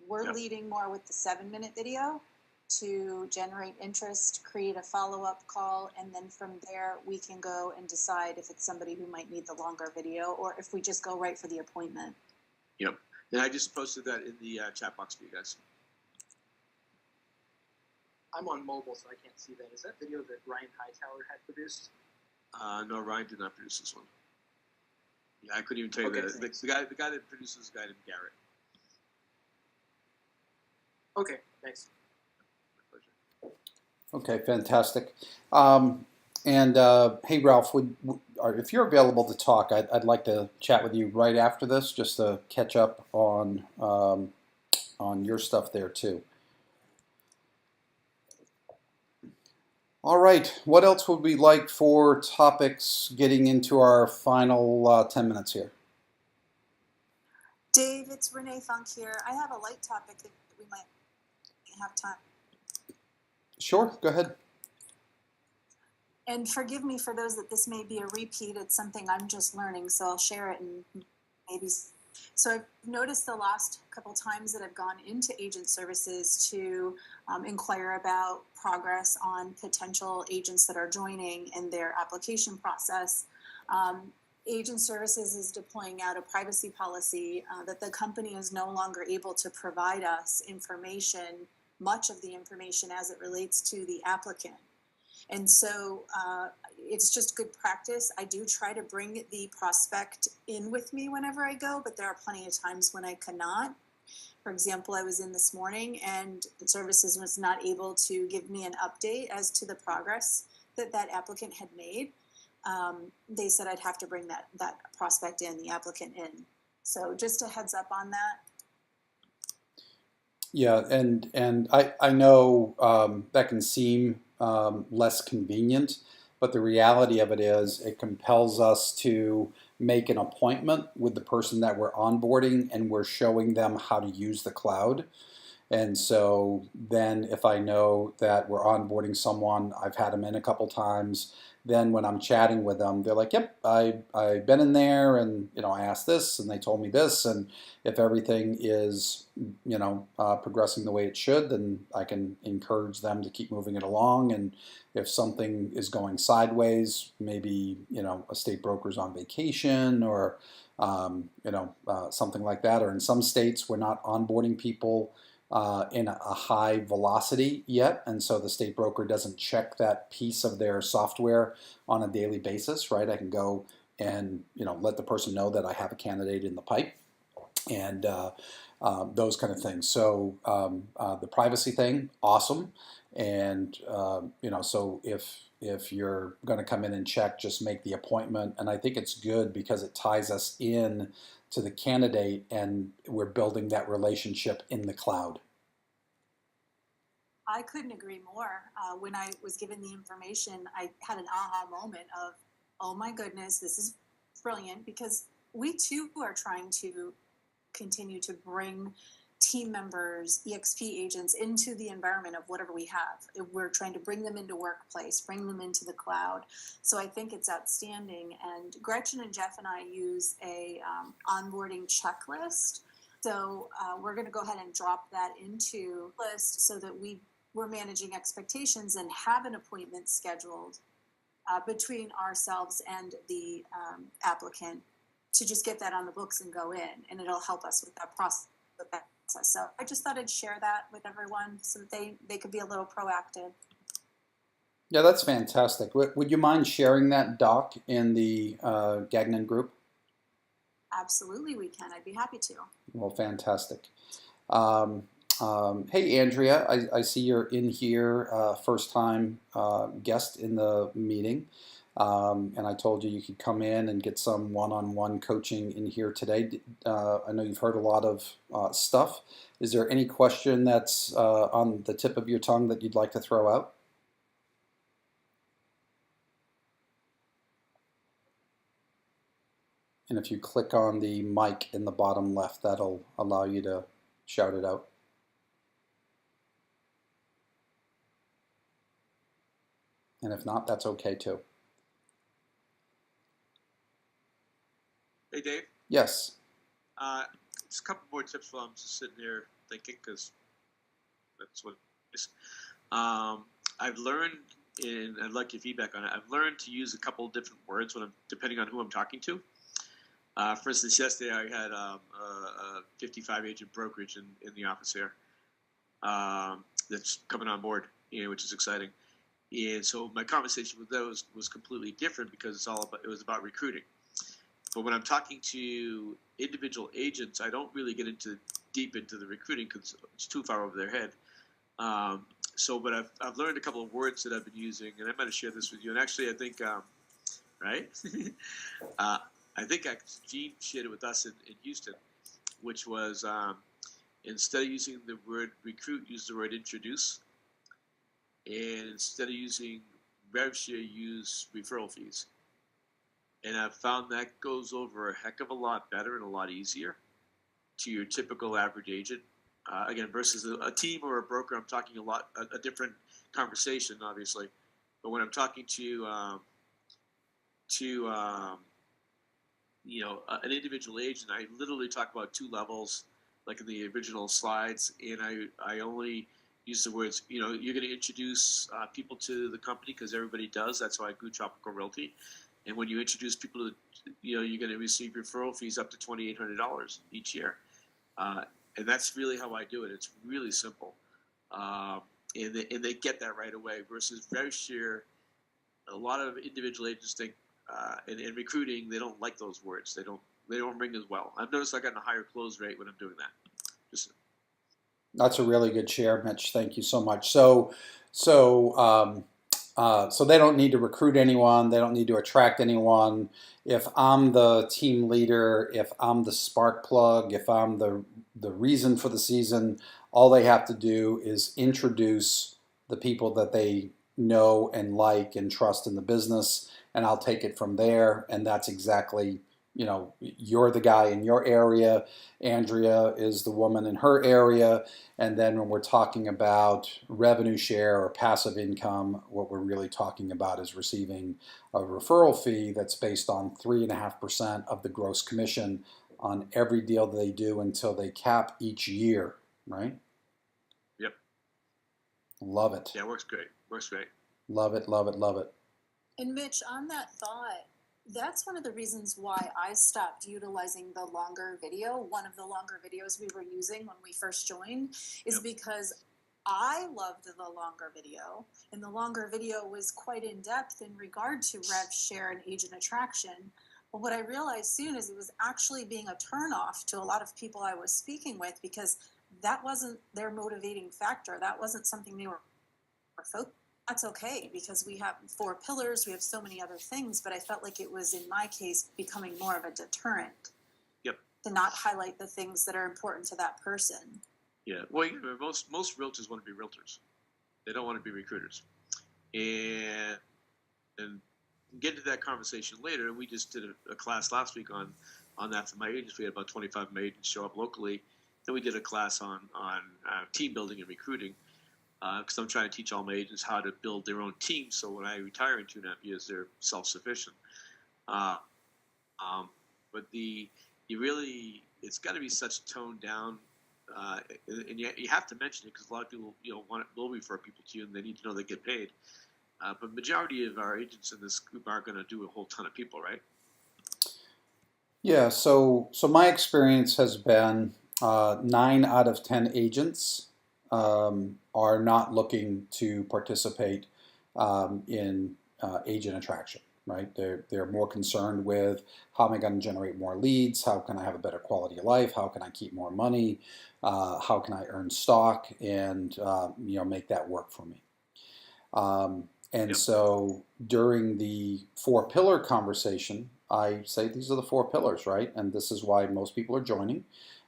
We're leading more with the 7-minute video to generate interest, create a follow-up call, and then from there we can go and decide if it's somebody who might need the longer video or if we just go right for the appointment. Yep. And I just posted that in the chat box for you guys. I'm on mobile, so I can't see that. Is that video that Ryan Hightower had produced? No, Ryan did not produce this one. Yeah, I couldn't even tell you that. The guy that produces is a guy named Garrett. Okay, thanks. My pleasure. Okay, fantastic. Hey, Ralph, if you're available to talk, I'd like to chat with you right after this, just to catch up on your stuff there too. All right, what else would we like for topics getting into our final 10 minutes here? Dave, it's Renee Funk here. I have a light topic that we might have time. Sure, go ahead. And forgive me for those that this may be a repeat. It's something I'm just learning, so I'll share it and maybe. So I've noticed the last couple times that I've gone into agent services to inquire about progress on potential agents that are joining in their application process. Agent services is deploying out a privacy policy that the company is no longer able to provide us information, much of the information as it relates to the applicant. And so it's just good practice. I do try to bring the prospect in with me whenever I go, but there are plenty of times when I cannot. For example, I was in this morning and the services was not able to give me an update as to the progress that that applicant had made. They said I'd have to bring that prospect in, the applicant in. So just a heads up on that. Yeah, and I know that can seem less convenient, but the reality of it is it compels us to make an appointment with the person that we're onboarding, and we're showing them how to use the cloud. And so then if I know that we're onboarding someone, I've had them in a couple times, then when I'm chatting with them, they're like, yep, I've been in there, and I asked this and they told me this, and if everything is progressing the way it should, then I can encourage them to keep moving it along. And if something is going sideways, maybe a state broker's on vacation or something like that, or in some states we're not onboarding people in a high velocity yet, and so the state broker doesn't check that piece of their software on a daily basis, right? I can go and let the person know that I have a candidate in the pipe, and those kind of things. So the privacy thing, awesome, and so if you're going to come in and check, just make the appointment, and I think it's good because it ties us in to the candidate, and we're building that relationship in the cloud. I couldn't agree more. When I was given the information, I had an aha moment of, oh my goodness, this is brilliant, because we too are trying to continue to bring team members, EXP agents into the environment of whatever we have. We're trying to bring them into workplace, bring them into the cloud. So I think it's outstanding. And Gretchen and Jeff and I use a onboarding checklist. So we're going to go ahead and drop that into list so that we're managing expectations and have an appointment scheduled between ourselves and the applicant to just get that on the books and go in, and it'll help us with that process. So I just thought I'd share that with everyone so that they could be a little proactive. Yeah, that's fantastic. Would you mind sharing that doc in the Gagnon group? Absolutely, we can. I'd be happy to. Well, fantastic. Hey, Andrea, I see you're in here, first time guest in the meeting. And I told you could come in and get some one-on-one coaching in here today. I know you've heard a lot of stuff. Is there any question that's on the tip of your tongue that you'd like to throw out? And if you click on the mic in the bottom left, that'll allow you to shout it out. And if not, that's okay too. Hey, Dave. Yes. Just a couple more tips while I'm just sitting here thinking, because that's what it is. I've learned, and I'd like your feedback on it. I've learned to use a couple of different words when depending on who I'm talking to. For instance, yesterday I had a 55 agent brokerage in the office here that's coming on board, which is exciting. And so my conversation with those was completely different because it was about recruiting. But when I'm talking to individual agents, I don't really get deep into the recruiting because it's too far over their head. But I've learned a couple of words that I've been using, and I might have shared this with you. And actually, I think, right? I think Gene shared it with us in Houston, which was instead of using the word recruit, use the word introduce. And instead of using rev share, use referral fees. And I've found that goes over a heck of a lot better and a lot easier to your typical average agent. Again, versus a team or a broker, I'm talking a different conversation, obviously. But when I'm talking to an individual agent, I literally talk about two levels, like in the original slides, and I only use the words, you're going to introduce people to the company because everybody does. That's why I grew Tropical Realty. And when you introduce people to, you're going to receive referral fees up to $2,800 each year. And that's really how I do it. It's really simple. And they get that right away versus rev share. A lot of individual agents think, in recruiting, they don't like those words. They don't ring as well. I've noticed I got a higher close rate when I'm doing that. That's a really good share, Mitch. Thank you so much. So they don't need to recruit anyone. They don't need to attract anyone. If I'm the team leader, if I'm the spark plug, if I'm the reason for the season, all they have to do is introduce the people that they know and like and trust in the business, and I'll take it from there. And that's exactly, you're the guy in your area. Andrea is the woman in her area. And then when we're talking about revenue share or passive income, what we're really talking about is receiving a referral fee that's based on 3.5% of the gross commission on every deal that they do until they cap each year, right? Yep. Love it. Yeah, works great. Works great. Love it, love it, love it. And Mitch, on that thought, that's one of the reasons why I stopped utilizing the longer video. One of the longer videos we were using when we first joined is because I loved the longer video, and the longer video was quite in depth in regard to rev share and agent attraction. But what I realized soon is it was actually being a turnoff to a lot of people I was speaking with because that wasn't their motivating factor. That wasn't something they were focused. That's okay because we have 4 pillars, we have so many other things, but I felt like it was, in my case, becoming more of a deterrent. Yep. To not highlight the things that are important to that person. Yeah. Well, most realtors want to be realtors. They don't want to be recruiters. And get into that conversation later. We just did a class last week on that for my agents. We had about 25 of my agents show up locally. Then we did a class on team building and recruiting. Because I'm trying to teach all my agents how to build their own team, so when I retire in 2.5 years, they're self-sufficient. But it's got to be such toned down, and you have to mention it because a lot of people will refer people to you, and they need to know they get paid. But majority of our agents in this group aren't going to do a whole ton of people, right? Yeah. So my experience has been 9 out of 10 agents are not looking to participate in agent attraction, right? They're more concerned with how am I going to generate more leads? How can I have a better quality of life? How can I keep more money? How can I earn stock and make that work for me? And Yep. so during the four pillar conversation, I say these are the four pillars, right? And this is why most people are joining.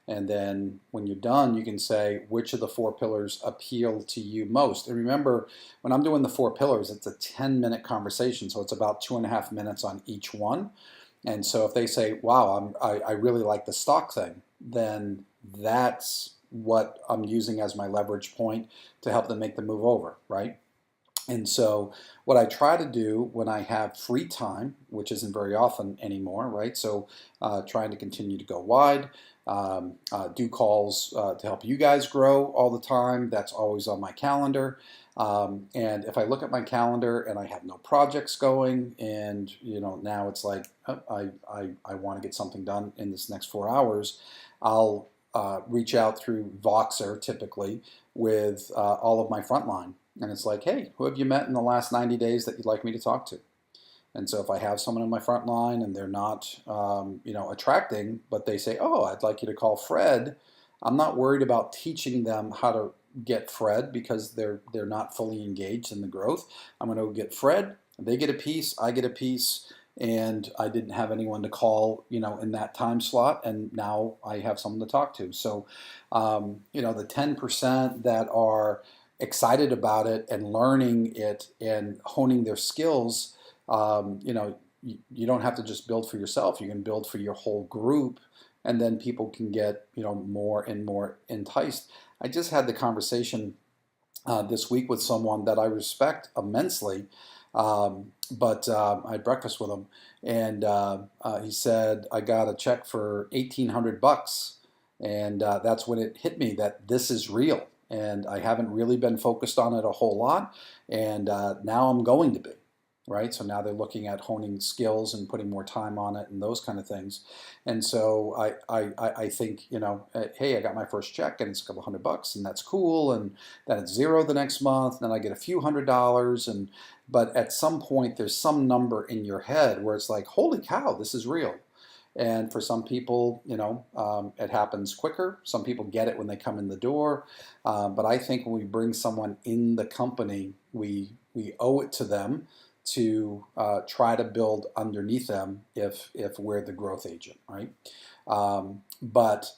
And then when you're done, you can say which of the four pillars appeal to you most. And remember, when I'm doing the four pillars, it's a 10-minute conversation. So it's about 2.5 minutes on each one. And so if they say, wow, I really like the stock thing, then that's what I'm using as my leverage point to help them make the move over, right? And so, what I try to do when I have free time, which isn't very often anymore, right? So, trying to continue to go wide, do calls to help you guys grow all the time. That's always on my calendar. And if I look at my calendar and I have no projects going, and now it's like oh, I want to get something done in this next 4 hours, I'll reach out through Voxer typically with all of my frontline. And it's like, hey, who have you met in the last 90 days that you'd like me to talk to? And so if I have someone in my front line and they're not, attracting, but they say, oh, I'd like you to call Fred, I'm not worried about teaching them how to get Fred because they're not fully engaged in the growth. I'm going to go get Fred. They get a piece, I get a piece, and I didn't have anyone to call, in that time slot, and now I have someone to talk to. So, the 10% that are excited about it and learning it and honing their skills, you don't have to just build for yourself. You can build for your whole group, and then people can get more and more enticed. I just had the conversation this week with someone that I respect immensely, but I had breakfast with him, and he said I got a check for $1,800, and that's when it hit me that this is real, and I haven't really been focused on it a whole lot, and now I'm going to be. Right, so now they're looking at honing skills and putting more time on it and those kind of things, and so I think hey, I got my first check and it's a couple $100 and that's cool, and then it's zero the next month, and then I get a few $100s, and but at some point there's some number in your head where it's like, holy cow, this is real. And for some people, it happens quicker. Some people get it when they come in the door. But I think when we bring someone in the company, we owe it to them to try to build underneath them if we're the growth agent, right? But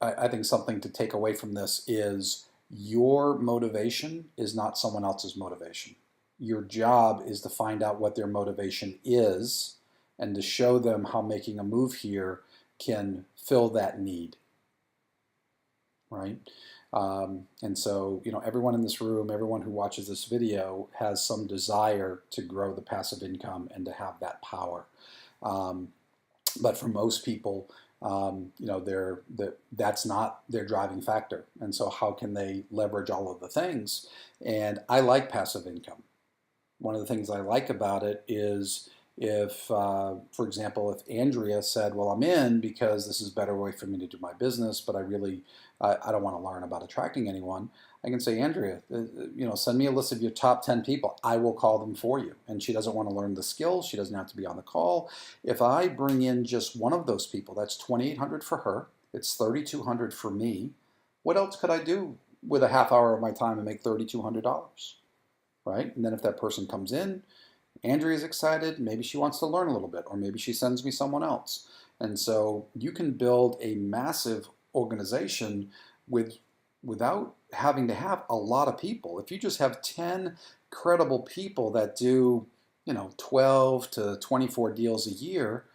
I think something to take away from this is your motivation is not someone else's motivation. Your job is to find out what their motivation is and to show them how making a move here can fill that need, right? And so, everyone in this room, everyone who watches this video has some desire to grow the passive income and to have that power. But for most people, that's not their driving factor. And so how can they leverage all of the things? And I like passive income. One of the things I like about it is if, for example, if Andrea said, well, I'm in because this is a better way for me to do my business, but I don't want to learn about attracting anyone, I can say, Andrea, send me a list of your top 10 people. I will call them for you. And she doesn't want to learn the skills. She doesn't have to be on the call. If I bring in just one of those people, that's $2,800 for her. It's $3,200 for me. What else could I do with a half hour of my time and make $3,200? Right? And then if that person comes in, Andrea's excited, maybe she wants to learn a little bit, or maybe she sends me someone else. And so you can build a massive organization without having to have a lot of people. If you just have 10 credible people that do, 12 to 24 deals a year,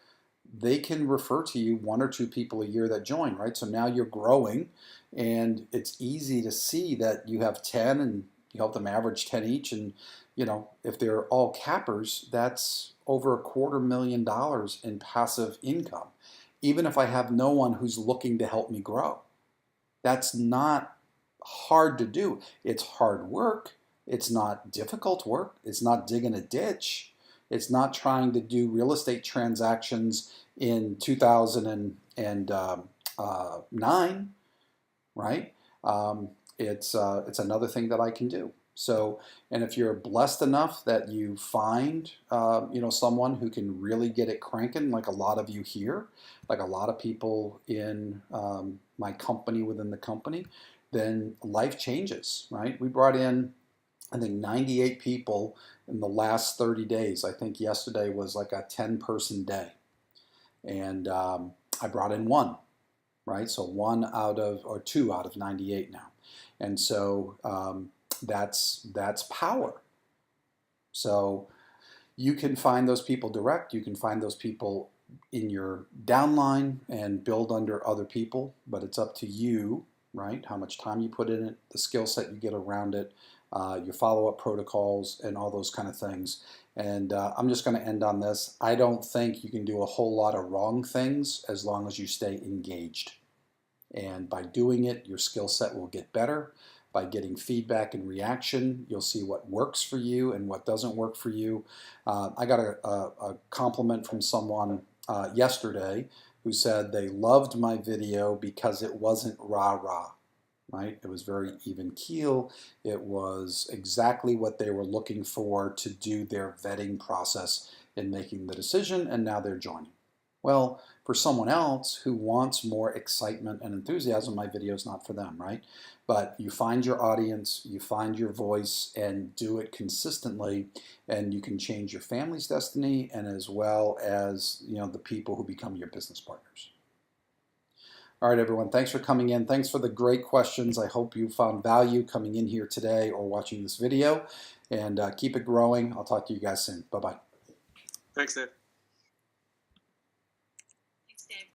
they can refer to you one or two people a year that join, right? So now you're growing, and it's easy to see that you have 10 and you help them average 10 each, and if they're all cappers, that's over $250,000 in passive income, even if I have no one who's looking to help me grow. That's not hard to do. It's hard work. It's not difficult work. It's not digging a ditch. It's not trying to do real estate transactions in 2009, right? It's another thing that I can do. So, and if you're blessed enough that you find, someone who can really get it cranking, like a lot of you here, like a lot of people in my company within the company, then life changes, right? We brought in I think 98 people in the last 30 days. I think yesterday was like a 10-person day. And I brought in one, right? So one out of, or two out of 98 now. And so that's power. So you can find those people direct. You can find those people in your downline and build under other people, but it's up to you, right? How much time you put in it, the skill set you get around it, your follow-up protocols, and all those kind of things. And I'm just going to end on this. I don't think you can do a whole lot of wrong things as long as you stay engaged. And by doing it, your skill set will get better. By getting feedback and reaction, you'll see what works for you and what doesn't work for you. I got a compliment from someone yesterday who said they loved my video because it wasn't rah-rah, right? It was very even keel. It was exactly what they were looking for to do their vetting process in making the decision, and now they're joining. Well, for someone else who wants more excitement and enthusiasm, my video is not for them, right? But you find your audience, you find your voice, and do it consistently, and you can change your family's destiny, and as well as, you know, the people who become your business partners. All right, everyone, thanks for coming in. Thanks for the great questions. I hope you found value coming in here today or watching this video, and keep it growing. I'll talk to you guys soon. Bye-bye. Thanks, Dave.